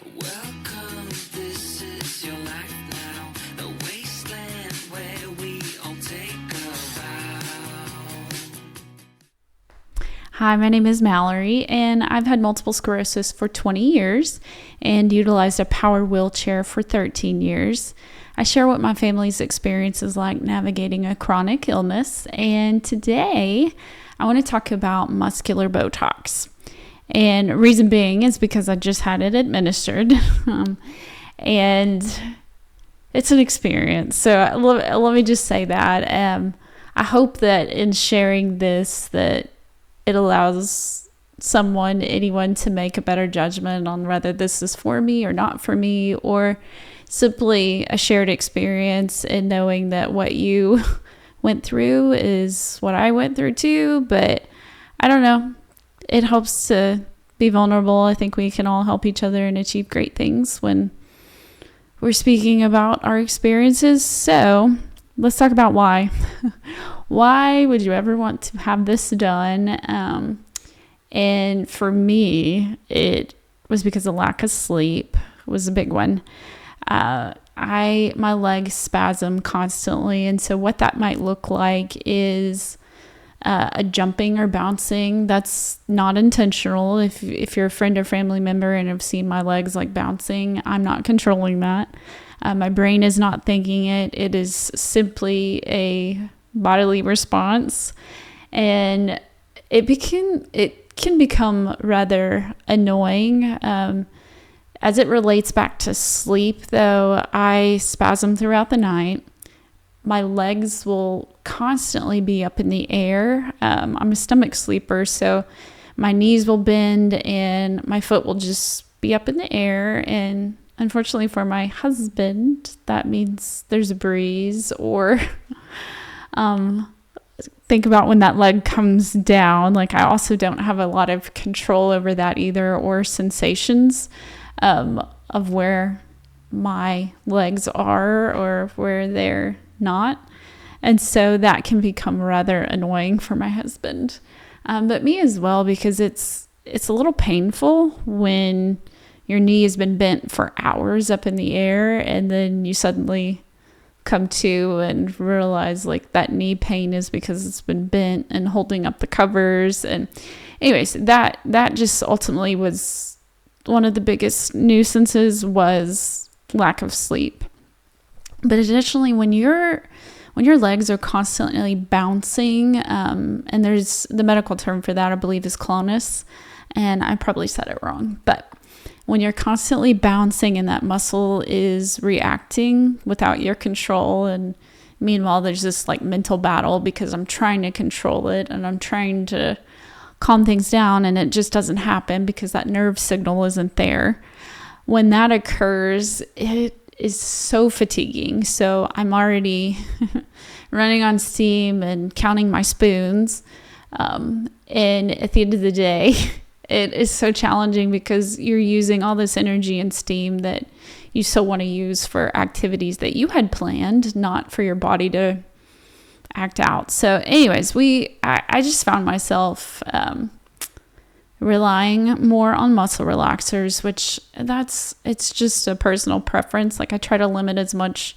Welcome, this is your life now, the wasteland where we all take a vow. Hi, my name is Mallory, and I've had multiple sclerosis for 20 years and utilized a power wheelchair for 13 years. I share what my family's experience is like navigating a chronic illness, and today I want to talk about muscular Botox. And reason being is because I just had it administered, and it's an experience. So let me just say that. I hope that in sharing this, that it allows anyone to make a better judgment on whether this is for me or not for me, or simply a shared experience and knowing that what you went through is what I went through too. But I don't know. It helps to be vulnerable. I think we can all help each other and achieve great things when we're speaking about our experiences. So let's talk about why. Why would you ever want to have this done? And for me, it was because of lack of sleep was a big one. My legs spasm constantly. And so what that might look like is a jumping or bouncing. That's not intentional. If you're a friend or family member and have seen my legs like bouncing, I'm not controlling that. My brain is not thinking it. It is simply a bodily response, and it can become rather annoying. As it relates back to sleep, though, I spasm throughout the night. My legs will constantly be up in the air. I'm a stomach sleeper, so my knees will bend and my foot will just be up in the air. And unfortunately for my husband, that means there's a breeze, or think about when that leg comes down. Like, I also don't have a lot of control over that either, or sensations of where my legs are or where they're not. And so that can become rather annoying for my husband, but me as well, because it's a little painful when your knee has been bent for hours up in the air, and then you suddenly come to and realize like that knee pain is because it's been bent and holding up the covers. And anyways, that just ultimately was one of the biggest nuisances, was lack of sleep. But additionally, when your legs are constantly bouncing, and there's the medical term for that, I believe, is clonus, and I probably said it wrong, but when you're constantly bouncing and that muscle is reacting without your control, and meanwhile there's this like mental battle because I'm trying to control it and I'm trying to calm things down, and it just doesn't happen because that nerve signal isn't there. When that occurs, it is so fatiguing. So I'm already running on steam and counting my spoons. And at the end of the day, it is so challenging because you're using all this energy and steam that you still want to use for activities that you had planned, not for your body to act out. So anyways, I just found myself relying more on muscle relaxers, which it's just a personal preference. Like, I try to limit as much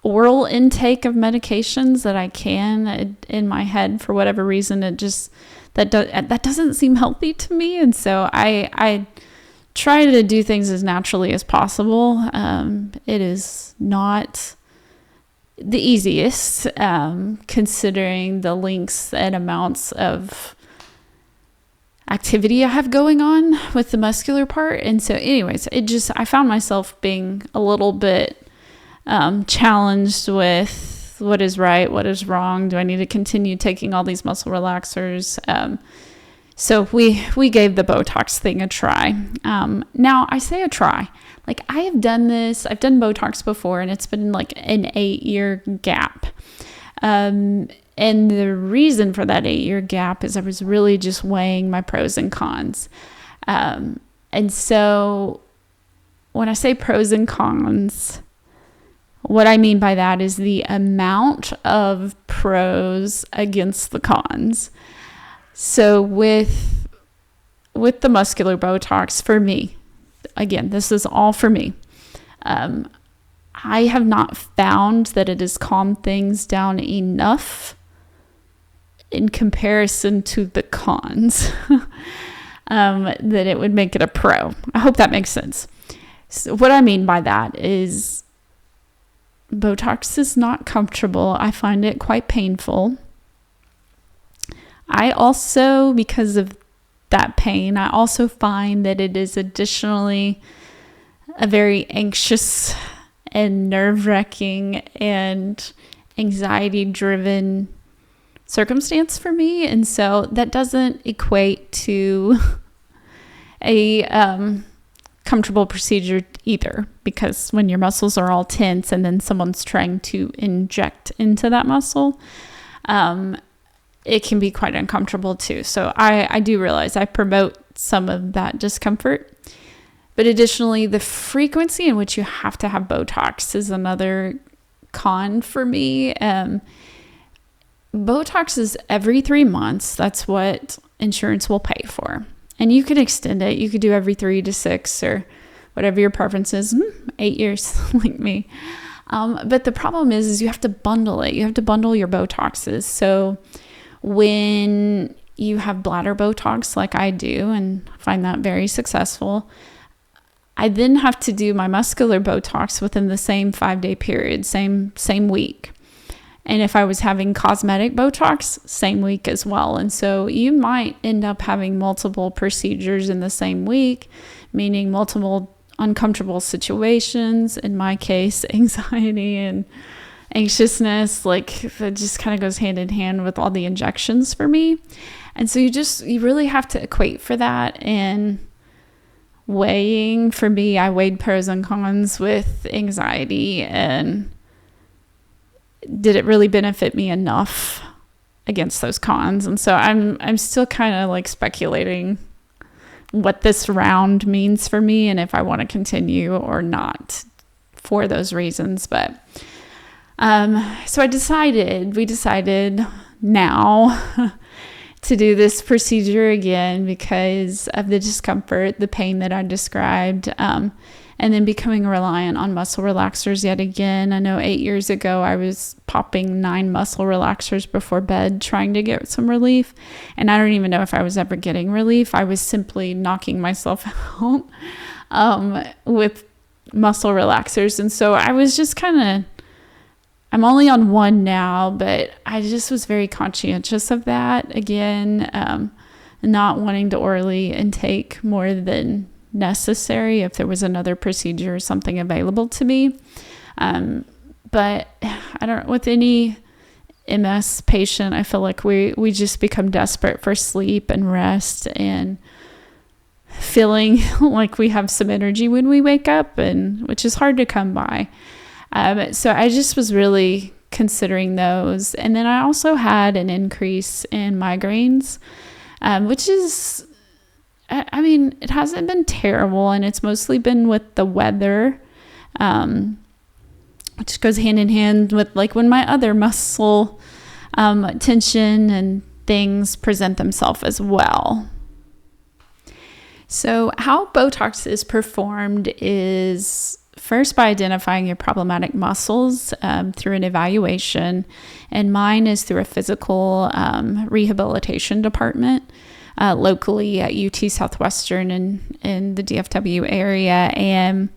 oral intake of medications that I can in my head. For whatever reason, that doesn't seem healthy to me, and so I try to do things as naturally as possible. It is not the easiest, considering the lengths and amounts of activity I have going on with the muscular part. And so anyways, I found myself being a little bit challenged with what is right, what is wrong. Do I need to continue taking all these muscle relaxers? So we gave the Botox thing a try. Now I say a try, like, I've done Botox before, and it's been like an 8-year gap. And the reason for that 8-year gap is I was really just weighing my pros and cons. And so when I say pros and cons, what I mean by that is the amount of pros against the cons. So with the muscular Botox, for me, again, this is all for me. I have not found that it has calmed things down enough in comparison to the cons that it would make it a pro. I hope that makes sense. So what I mean by that is Botox is not comfortable. I find it quite painful. I also, because of that pain, I also find that it is additionally a very anxious and nerve-wracking and anxiety-driven circumstance for me. And so that doesn't equate to a comfortable procedure either, because when your muscles are all tense and then someone's trying to inject into that muscle, it can be quite uncomfortable too. So I do realize I promote some of that discomfort. But additionally, the frequency in which you have to have Botox is another con for me. Botox is every 3 months. That's what insurance will pay for. And you could extend it. You could do every 3 to 6 or whatever your preference is. 8 years, like me. But the problem is you have to bundle it. You have to bundle your Botoxes. So when you have bladder Botox like I do, and find that very successful, I then have to do my muscular Botox within the same 5-day period, same week. And if I was having cosmetic Botox, same week as well. And so you might end up having multiple procedures in the same week, meaning multiple uncomfortable situations. In my case, anxiety and anxiousness, like that just kind of goes hand in hand with all the injections for me. And so you really have to equate for that. And weighing, for me, I weighed pros and cons with anxiety, and did it really benefit me enough against those cons? And so I'm still kind of like speculating what this round means for me and if I want to continue or not for those reasons. But so we decided now to do this procedure again because of the discomfort, the pain that I described, and then becoming reliant on muscle relaxers yet again. I know 8 years ago I was popping 9 muscle relaxers before bed trying to get some relief, and I don't even know if I was ever getting relief. I was simply knocking myself out with muscle relaxers. And so I was just I'm only on 1 now, but I just was very conscientious of that. Again, not wanting to orally intake more than necessary if there was another procedure or something available to me. But I don't, with any MS patient, I feel like we just become desperate for sleep and rest and feeling like we have some energy when we wake up, and which is hard to come by. So I just was really considering those. And then I also had an increase in migraines, which is, I mean, it hasn't been terrible, and it's mostly been with the weather, which goes hand in hand with like when my other muscle tension and things present themselves as well. So how Botox is performed is first by identifying your problematic muscles through an evaluation, and mine is through a physical rehabilitation department locally at UT Southwestern in the DFW area. And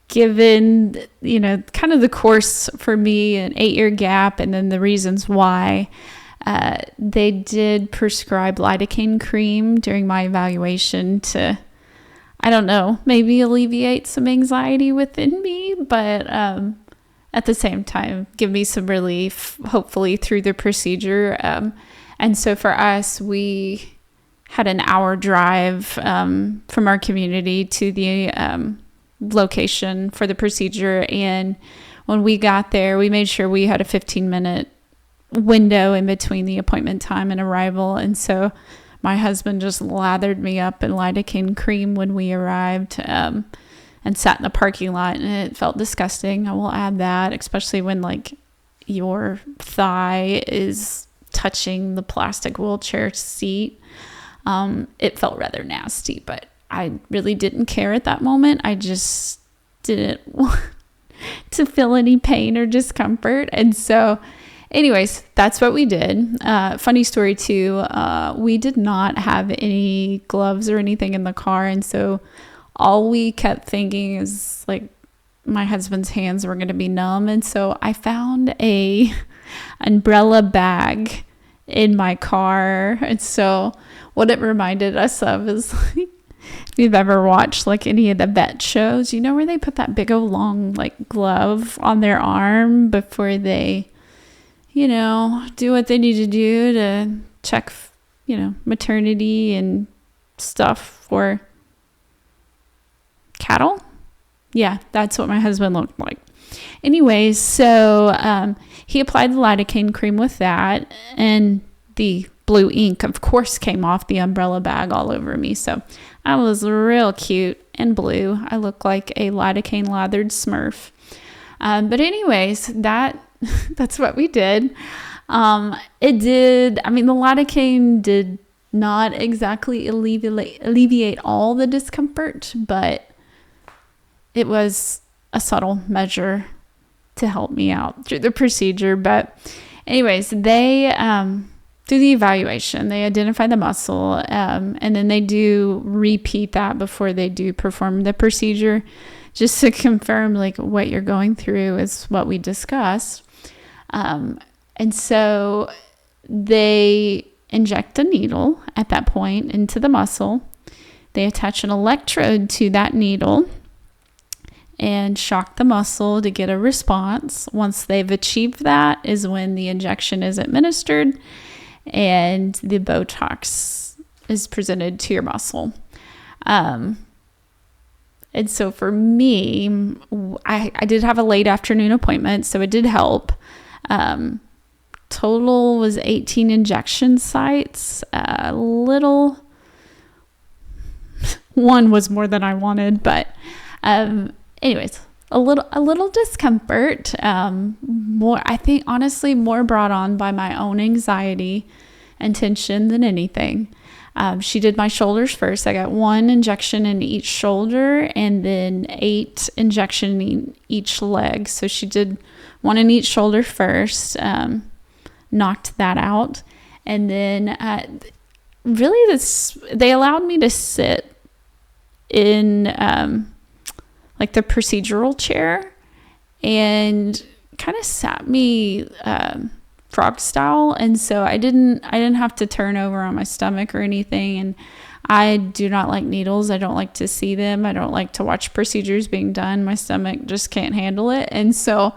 given, kind of the course for me, an 8-year gap, and then the reasons why, they did prescribe lidocaine cream during my evaluation to, I don't know, maybe alleviate some anxiety within me, but at the same time, give me some relief, hopefully, through the procedure. And so for us, we had an hour drive from our community to the location for the procedure. And when we got there, we made sure we had a 15-minute window in between the appointment time and arrival. And so my husband just lathered me up in lidocaine cream when we arrived, and sat in the parking lot, and it felt disgusting. I will add that, especially when like your thigh is touching the plastic wheelchair seat. It felt rather nasty, but I really didn't care at that moment. I just didn't want to feel any pain or discomfort. And so anyways, that's what we did. Funny story too. We did not have any gloves or anything in the car. And so all we kept thinking is like my husband's hands were going to be numb. And so I found a umbrella bag in my car. And so what it reminded us of is like, if you've ever watched like any of the vet shows, you know, where they put that big old long like glove on their arm before they, you know, do what they need to do to check, you know, maternity and stuff for cattle. Yeah, that's what my husband looked like. Anyways, so he applied the lidocaine cream with that, and the blue ink, of course, came off the umbrella bag all over me. So I was real cute and blue. I look like a lidocaine lathered Smurf. But anyways, that's what we did. It did, I mean, the lidocaine did not exactly alleviate all the discomfort, but it was a subtle measure to help me out through the procedure. But anyways, they, through the evaluation, they identify the muscle, and then they do repeat that before they do perform the procedure, just to confirm like what you're going through is what we discussed. And so they inject a needle at that point into the muscle. They attach an electrode to that needle and shock the muscle to get a response. Once they've achieved that is when the injection is administered and the Botox is presented to your muscle. And so for me, I did have a late afternoon appointment, so it did help. Total was 18 injection sites. One was more than I wanted, but anyways, a little discomfort. More, I think, honestly, more brought on by my own anxiety and tension than anything. She did my shoulders first. I got 1 injection in each shoulder and then 8 injection in each leg. So she did 1 in each shoulder first, knocked that out. And then really they allowed me to sit in like the procedural chair and kind of sat me frog style, and so I didn't have to turn over on my stomach or anything. And I do not like needles. I don't like to see them. I don't like to watch procedures being done. My stomach just can't handle it, and so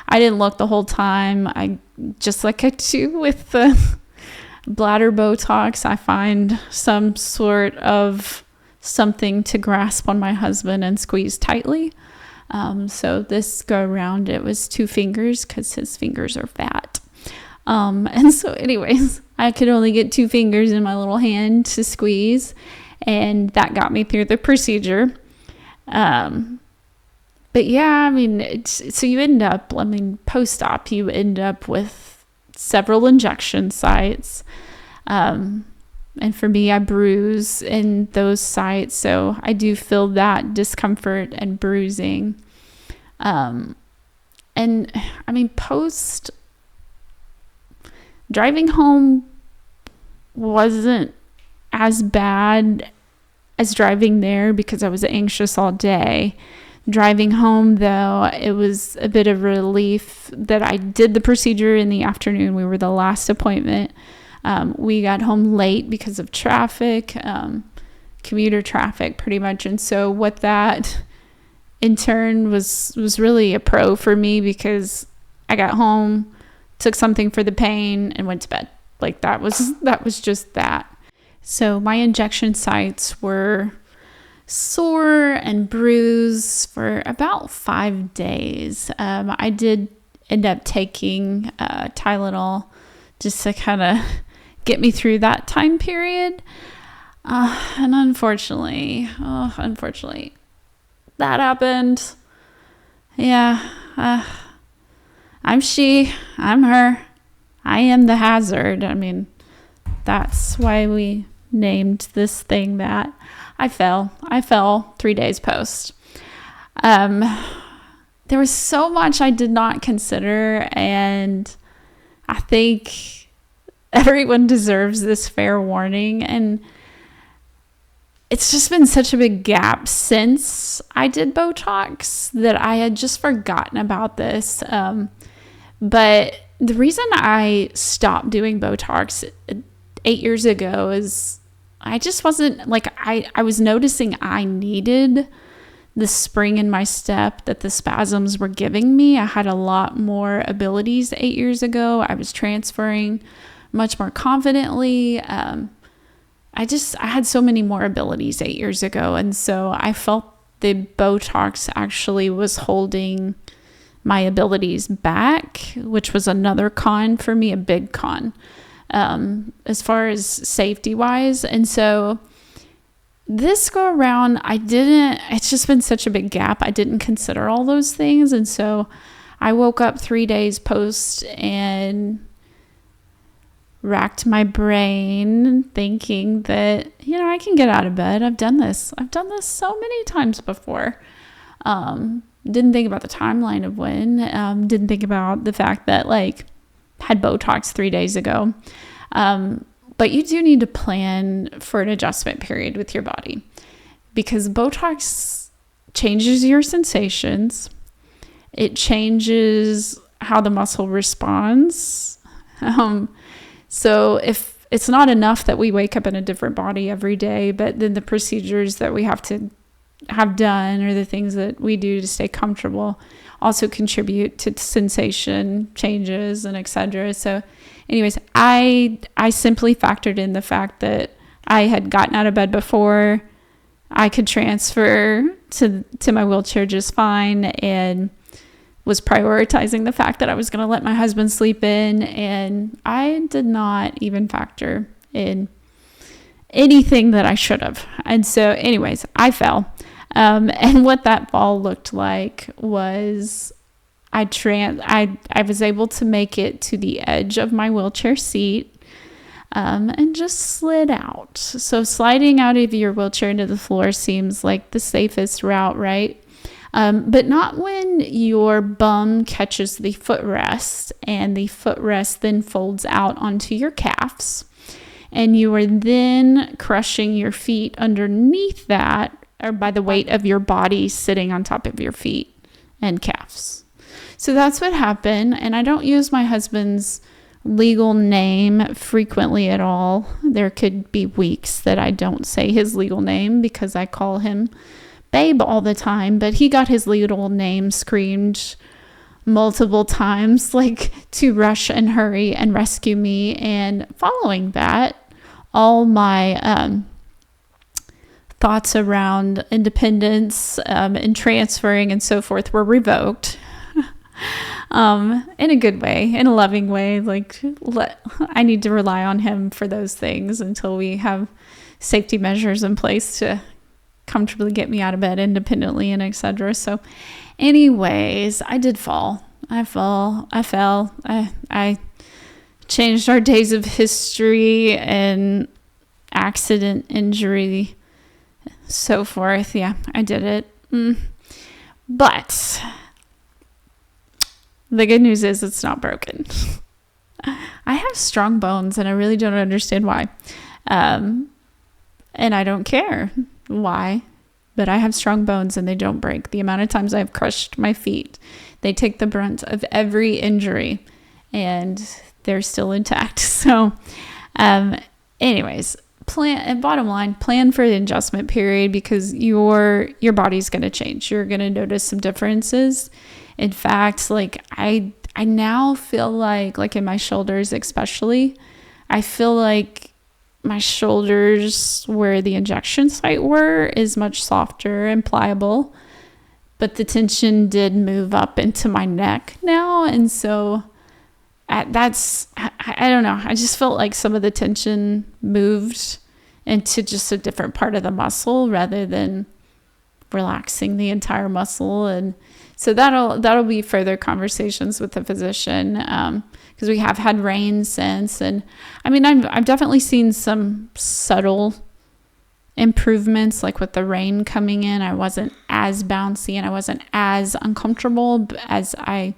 I didn't look the whole time. I just like I do with the bladder Botox, I find some sort of something to grasp on my husband and squeeze tightly. So this go around, it was 2 fingers because his fingers are fat. And so anyways, I could only get 2 fingers in my little hand to squeeze, and that got me through the procedure. But yeah, I mean, so you end up, I mean, post-op, you end up with several injection sites. And for me, I bruise in those sites, so I do feel that discomfort and bruising. And I mean, driving home wasn't as bad as driving there because I was anxious all day. Driving home, though, it was a bit of relief that I did the procedure in the afternoon. We were the last appointment. We got home late because of traffic, commuter traffic pretty much. And so what that in turn was really a pro for me, because I got home, took something for the pain, and went to bed. Like that was just that. So my injection sites were sore and bruised for about 5 days. I did end up taking Tylenol just to kind of get me through that time period. And unfortunately, that happened. Yeah. I'm she, I'm her. I am the hazard. I mean, that's why we named this thing that. I fell 3 days post. There was so much I did not consider, and I think everyone deserves this fair warning. And it's just been such a big gap since I did Botox that I had just forgotten about this. But the reason I stopped doing Botox 8 years ago is I just wasn't like, I was noticing I needed the spring in my step that the spasms were giving me. I had a lot more abilities 8 years ago. I was transferring much more confidently. I had so many more abilities 8 years ago. And so I felt the Botox actually was holding my abilities back, which was another con for me, a big con, as far as safety wise. And so this go around, it's just been such a big gap. I didn't consider all those things. And so I woke up 3 days post and racked my brain thinking that, I can get out of bed. I've done this so many times before. Didn't think about the timeline of when, didn't think about the fact that had Botox 3 days ago. But you do need to plan for an adjustment period with your body, because Botox changes your sensations. It changes how the muscle responds. So if it's not enough that we wake up in a different body every day, but then the procedures that we have to have done or the things that we do to stay comfortable also contribute to sensation changes and etc. So anyways, I simply factored in the fact that I had gotten out of bed before. I could transfer to my wheelchair just fine, and was prioritizing the fact that I was going to let my husband sleep in, and I did not even factor in anything that I should have. And so anyways, I fell. And what that fall looked like was I was able to make it to the edge of my wheelchair seat, and just slid out. So sliding out of your wheelchair into the floor seems like the safest route, right? But not when your bum catches the footrest, and the footrest then folds out onto your calves, and you are then crushing your feet underneath that, or by the weight of your body sitting on top of your feet and calves. So that's what happened. And I don't use my husband's legal name frequently at all. There could be weeks that I don't say his legal name because I call him Babe all the time, but he got his legal name screamed multiple times, to rush and hurry and rescue me. And following that, all my thoughts around independence and transferring and so forth were revoked. In a good way, in a loving way. I need to rely on him for those things until we have safety measures in place to comfortably get me out of bed independently and etc. So anyways, I did fall. I fell. I changed our days of history and accident, injury, so forth. Yeah, I did it. But the good news is it's not broken. I have strong bones, and I really don't understand why. And I don't care why, but I have strong bones and they don't break. The amount of times I've crushed my feet, they take the brunt of every injury, and they're still intact. So, anyways, bottom line, plan for the adjustment period, because your body's going to change. You're going to notice some differences. In fact, I now feel like in my shoulders especially, I feel like my shoulders where the injection site were is much softer and pliable, but the tension did move up into my neck now. And so I don't know. I just felt like some of the tension moved into just a different part of the muscle rather than relaxing the entire muscle. And So that'll be further conversations with the physician, because we have had rain since, and I mean I've definitely seen some subtle improvements, like with the rain coming in. I wasn't as bouncy and I wasn't as uncomfortable as I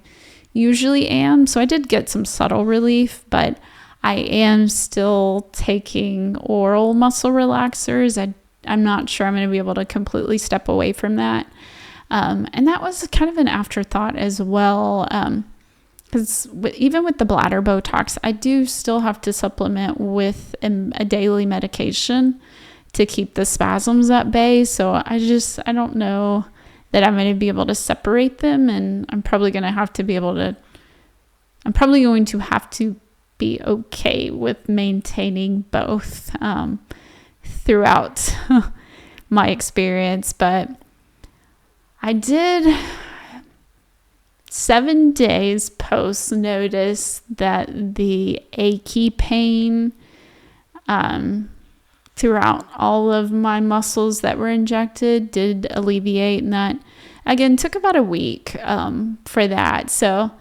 usually am. So I did get some subtle relief, but I am still taking oral muscle relaxers. I'm not sure I'm going to be able to completely step away from that. And that was kind of an afterthought as well. Because even with the bladder Botox, I do still have to supplement with a daily medication to keep the spasms at bay. So I don't know that I'm going to be able to separate them. And I'm probably going to have to be okay with maintaining both throughout my experience. But I did 7 days post notice that the achy pain throughout all of my muscles that were injected did alleviate, and that again took about a week for that. So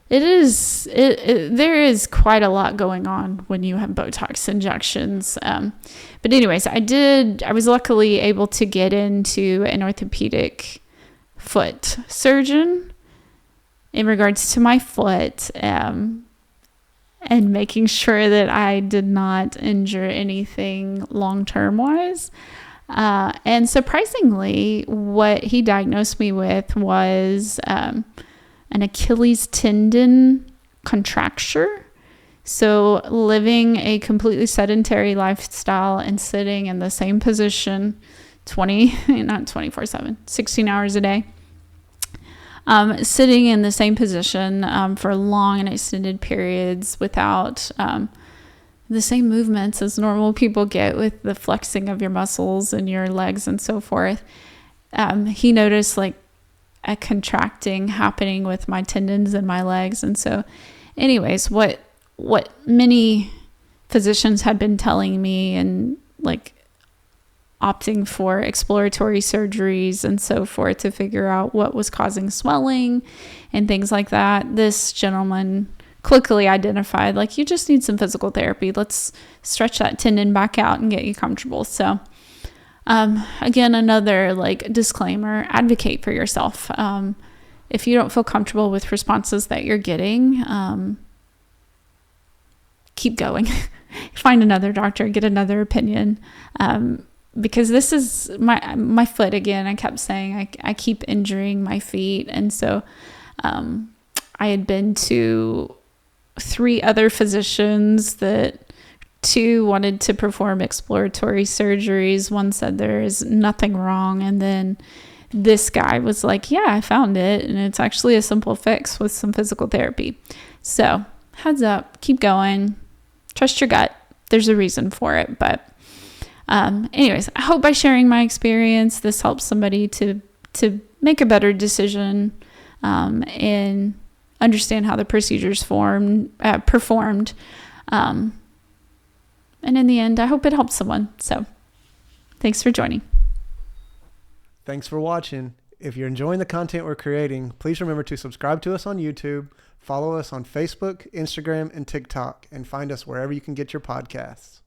there is quite a lot going on when you have Botox injections. But anyways, I was luckily able to get into an orthopedic foot surgeon in regards to my foot, and making sure that I did not injure anything long-term wise. And surprisingly, what he diagnosed me with was an Achilles tendon contracture. So living a completely sedentary lifestyle and sitting in the same position 16 hours a day. Sitting in the same position for long and extended periods without the same movements as normal people get with the flexing of your muscles and your legs and so forth. He noticed like a contracting happening with my tendons and my legs. And so anyways, what many physicians had been telling me, and like opting for exploratory surgeries and so forth to figure out what was causing swelling and things like that, this gentleman quickly identified, like, you just need some physical therapy. Let's stretch that tendon back out and get you comfortable. So again, another like disclaimer: advocate for yourself. If you don't feel comfortable with responses that you're getting, keep going. Find another doctor, get another opinion. Because this is my foot again. I kept saying I keep injuring my feet. And so I had been to 3 other physicians that 2 wanted to perform exploratory surgeries. One said there is nothing wrong. And then this guy was like, yeah, I found it. And it's actually a simple fix with some physical therapy. So heads up, keep going. Trust your gut. There's a reason for it. But anyways, I hope by sharing my experience, this helps somebody to make a better decision and understand how the procedure's performed. And in the end, I hope it helps someone. So thanks for joining. Thanks for watching. If you're enjoying the content we're creating, please remember to subscribe to us on YouTube, follow us on Facebook, Instagram, and TikTok, and find us wherever you can get your podcasts.